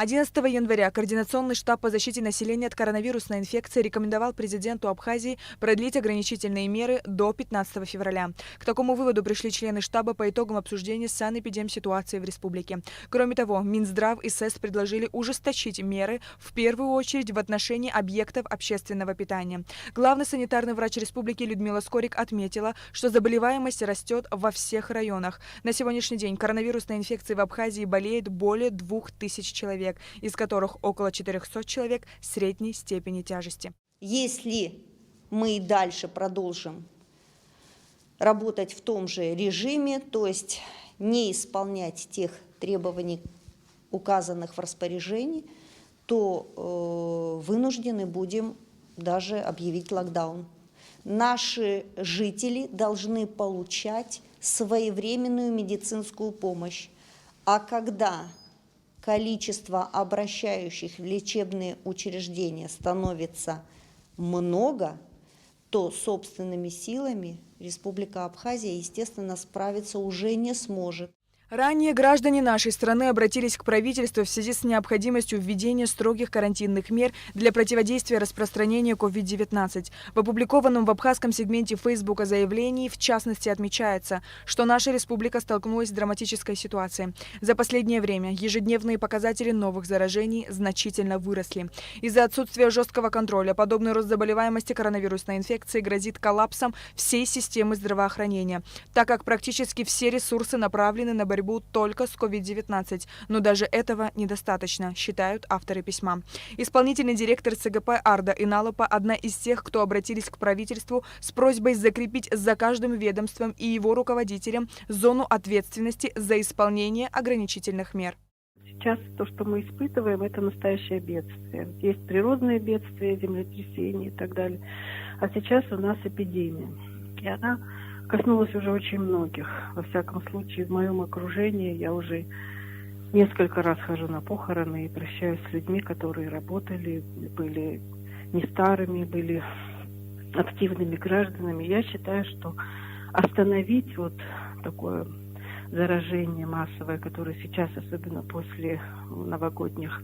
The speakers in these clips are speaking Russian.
11 января Координационный штаб по защите населения от коронавирусной инфекции рекомендовал президенту Абхазии продлить ограничительные меры до 15 февраля. К такому выводу пришли члены штаба по итогам обсуждения санэпидемситуации в республике. Кроме того, Минздрав и СЭС предложили ужесточить меры, в первую очередь в отношении объектов общественного питания. Главный санитарный врач республики Людмила Скорик отметила, что заболеваемость растет во всех районах. На сегодняшний день коронавирусной инфекцией в Абхазии болеет более 2000 человек, из которых около 400 человек средней степени тяжести. Если мы и дальше продолжим работать в том же режиме, то есть не исполнять тех требований, указанных в распоряжении, то вынуждены будем даже объявить локдаун. Наши жители должны получать своевременную медицинскую помощь. А когда количество обращающих в лечебные учреждения становится много, то собственными силами Республика Абхазия, естественно, справиться уже не сможет. Ранее граждане нашей страны обратились к правительству в связи с необходимостью введения строгих карантинных мер для противодействия распространению COVID-19. В опубликованном в абхазском сегменте Фейсбука заявлении в частности отмечается, что наша республика столкнулась с драматической ситуацией. За последнее время ежедневные показатели новых заражений значительно выросли. Из-за отсутствия жесткого контроля подобный рост заболеваемости коронавирусной инфекцией грозит коллапсом всей системы здравоохранения, так как практически все ресурсы направлены на борьбу только с COVID-19, но даже этого недостаточно, считают авторы письма. Исполнительный директор ЦГП Арда Иналопа одна из тех, кто обратились к правительству с просьбой закрепить за каждым ведомством и его руководителем зону ответственности за исполнение ограничительных мер. Сейчас то, что мы испытываем, это настоящее бедствие. Есть природные бедствия, землетрясения и так далее. А сейчас у нас эпидемия. И она коснулась уже очень многих. Во всяком случае, в моем окружении я уже несколько раз хожу на похороны и прощаюсь с людьми, которые работали, были не старыми, были активными гражданами. Я считаю, что остановить вот такое заражение массовое, которое сейчас, особенно после новогодних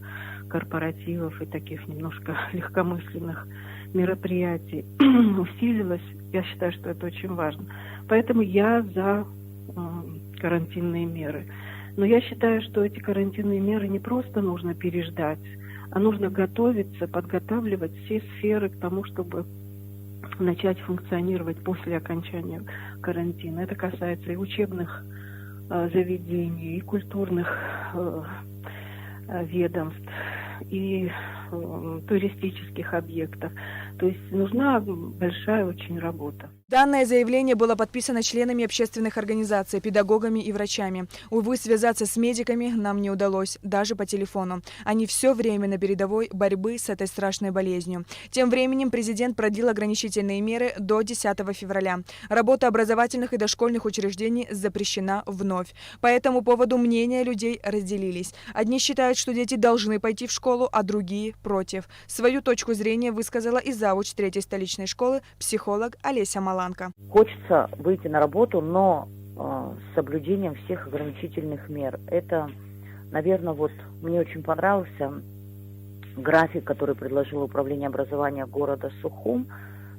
корпоративов и таких немножко легкомысленных мероприятий, усилилось, я считаю, что это очень важно. Поэтому я за карантинные меры. Но я считаю, что эти карантинные меры не просто нужно переждать, а нужно готовиться, подготавливать все сферы к тому, чтобы начать функционировать после окончания карантина. Это касается и учебных заведений, и культурных ведомств, и туристических объектов. То есть нужна большая очень работа. Данное заявление было подписано членами общественных организаций, педагогами и врачами. Увы, связаться с медиками нам не удалось, даже по телефону. Они все время на передовой борьбы с этой страшной болезнью. Тем временем президент продлил ограничительные меры до 10 февраля. Работа образовательных и дошкольных учреждений запрещена вновь. По этому поводу мнения людей разделились. Одни считают, что дети должны пойти в школу, а другие – против. Свою точку зрения высказала и завуч 3-й столичной школы, психолог Олеся Маланка. Хочется выйти на работу, но с соблюдением всех ограничительных мер. Это, наверное, вот мне очень понравился график, который предложило Управление образования города Сухум,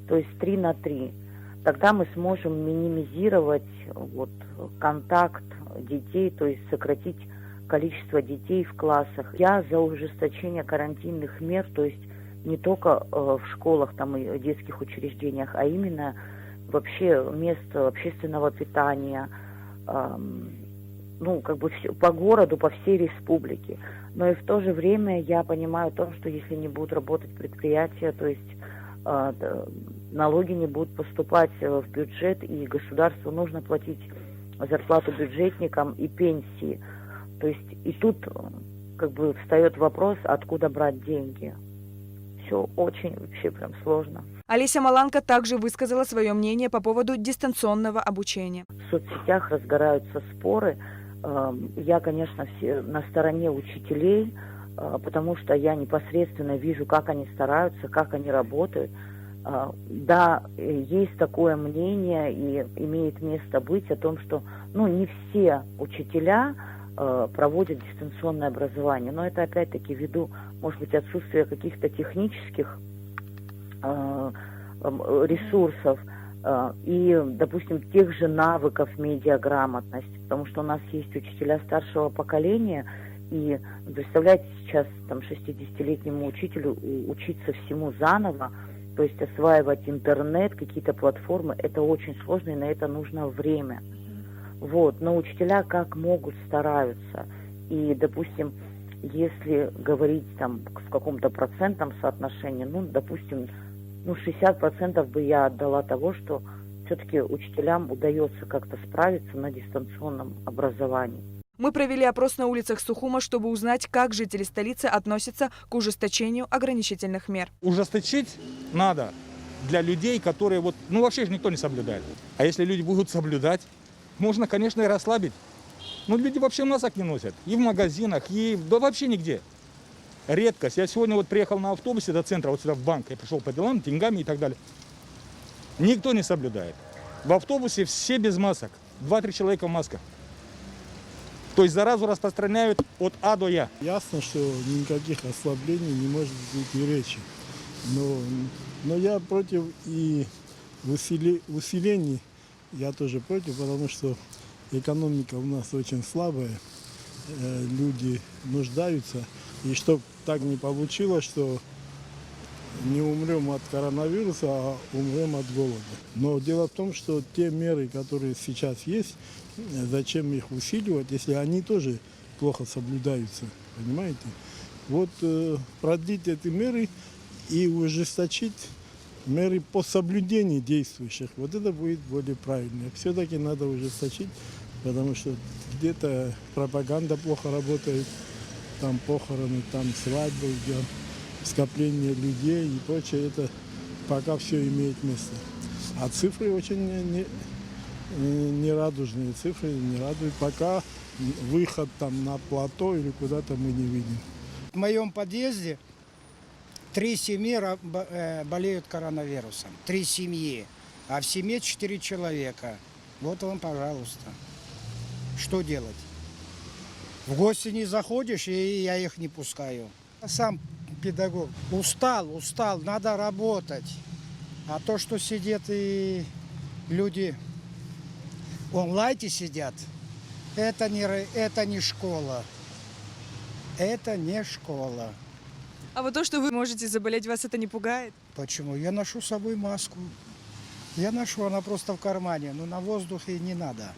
то есть 3 на 3. Тогда мы сможем минимизировать вот контакт детей, то есть сократить количество детей в классах. Я за ужесточение карантинных мер, то есть не только в школах там, и детских учреждениях, а именно вообще мест общественного питания, по городу, по всей республике. Но и в то же время я понимаю то, что если не будут работать предприятия, то есть налоги не будут поступать в бюджет, и государству нужно платить зарплату бюджетникам и пенсии. То есть и тут встает вопрос, откуда брать деньги. Все очень вообще прям сложно. Олеся Маланка также высказала свое мнение по поводу дистанционного обучения. В соцсетях разгораются споры. Я, конечно, на стороне учителей, потому что я непосредственно вижу, как они стараются, как они работают. Да, есть такое мнение и имеет место быть о том, что не все учителя проводят дистанционное образование. Но это опять-таки ввиду, может быть, отсутствия каких-то технических ресурсов и, допустим, тех же навыков медиаграмотности, потому что у нас есть учителя старшего поколения, и представляете, сейчас там 60-летнему учителю учиться всему заново, то есть осваивать интернет, какие-то платформы, это очень сложно, и на это нужно время. Вот, но учителя как могут стараются. И, допустим, если говорить там в каком-то процентном соотношении, допустим, 60% бы я отдала того, что все-таки учителям удается как-то справиться на дистанционном образовании. Мы провели опрос на улицах Сухума, чтобы узнать, как жители столицы относятся к ужесточению ограничительных мер. Ужесточить надо для людей, которые вообще же никто не соблюдает. А если люди будут соблюдать, можно, конечно, и расслабить. Но люди вообще масок не носят. И в магазинах, да вообще нигде. Редкость. Я сегодня приехал на автобусе до центра, сюда в банк. Я пришел по делам, деньгами и так далее. Никто не соблюдает. В автобусе все без масок. 2-3 человека в масках. То есть заразу распространяют от А до Я. Ясно, что никаких ослаблений не может быть и речи. Но я против и усилений. Я тоже против, потому что экономика у нас очень слабая, люди нуждаются. И чтобы так не получилось, что не умрем от коронавируса, а умрем от голода. Но дело в том, что те меры, которые сейчас есть, зачем их усиливать, если они тоже плохо соблюдаются, понимаете? Продлить эти меры и ужесточить меры по соблюдению действующих, это будет более правильно. Все-таки надо ужесточить, потому что где-то пропаганда плохо работает, там похороны, там свадьбы, скопление людей и прочее, это пока все имеет место. А цифры очень нерадужные, цифры не радуют. Пока выход там на плато или куда-то мы не видим. В моем подъезде 3 семьи болеют коронавирусом. 3 семьи. А в семье 4 человека. Вот вам, пожалуйста. Что делать? В гости не заходишь, и я их не пускаю. Сам педагог. Устал, надо работать. А то, что сидят и люди в онлайне сидят, это не школа. Это не школа. А вот то, что вы можете заболеть, вас это не пугает? Почему? Я ношу с собой маску. Она просто в кармане, но на воздухе не надо.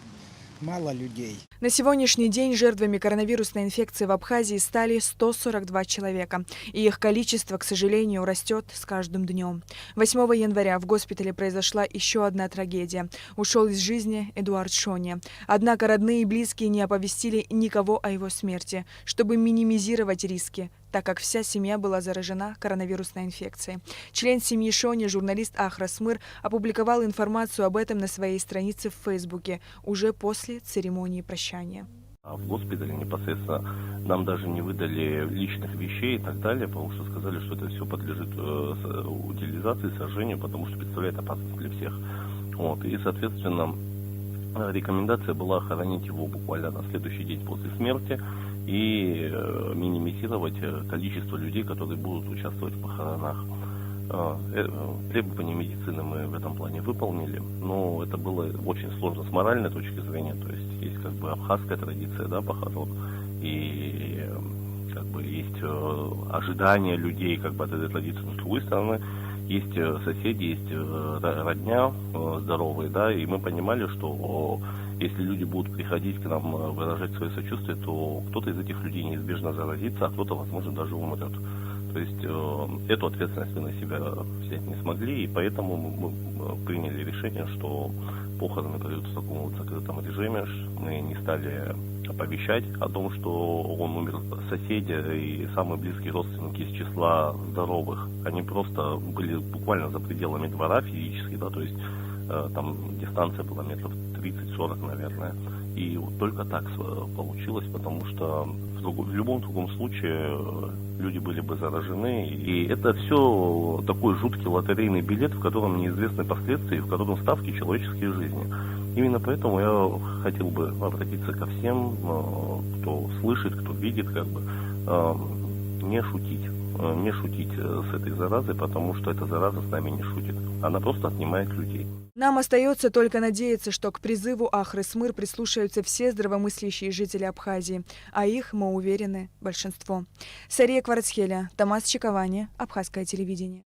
Мало людей. На сегодняшний день жертвами коронавирусной инфекции в Абхазии стали 142 человека. И их количество, к сожалению, растет с каждым днем. 8 января в госпитале произошла еще одна трагедия. Ушел из жизни Эдуард Шони. Однако родные и близкие не оповестили никого о его смерти, чтобы минимизировать риски, так как вся семья была заражена коронавирусной инфекцией. Член семьи Шони, журналист Ахрас Мыр, опубликовал информацию об этом на своей странице в Фейсбуке уже после церемонии прощания. В госпитале непосредственно нам даже не выдали личных вещей и так далее, потому что сказали, что это все подлежит утилизации, сожжению, потому что представляет опасность для всех. И, соответственно, рекомендация была хоронить его буквально на следующий день после смерти и минимизировать количество людей, которые будут участвовать в похоронах. Требования медицины мы в этом плане выполнили, но это было очень сложно с моральной точки зрения, то есть абхазская традиция, похорон, и есть ожидания людей от этой традиции, но с другой стороны есть соседи, есть родня здоровые, и мы понимали, что если люди будут приходить к нам выражать свое сочувствие, то кто-то из этих людей неизбежно заразится, а кто-то, возможно, даже умрет. То есть эту ответственность мы на себя взять не смогли, и поэтому мы приняли решение, что похороны пройдут в таком закрытом режиме. Мы не стали оповещать о том, что он умер. Соседи и самые близкие родственники из числа здоровых, они просто были буквально за пределами двора физически, то есть там дистанция была метров 30-40, наверное. И только так получилось, потому что в любом другом случае люди были бы заражены. И это все такой жуткий лотерейный билет, в котором неизвестны последствия, в котором ставки человеческие жизни. Именно поэтому я хотел бы обратиться ко всем, кто слышит, кто видит, как бы, не шутить с этой заразой, потому что эта зараза с нами не шутит. Она просто отнимает людей. Нам остается только надеяться, что к призыву Ахры Смыр прислушаются все здравомыслящие жители Абхазии, а их, мы уверены, большинство. Сария Кварцхеля, Томас Чиковани, Абхазское телевидение.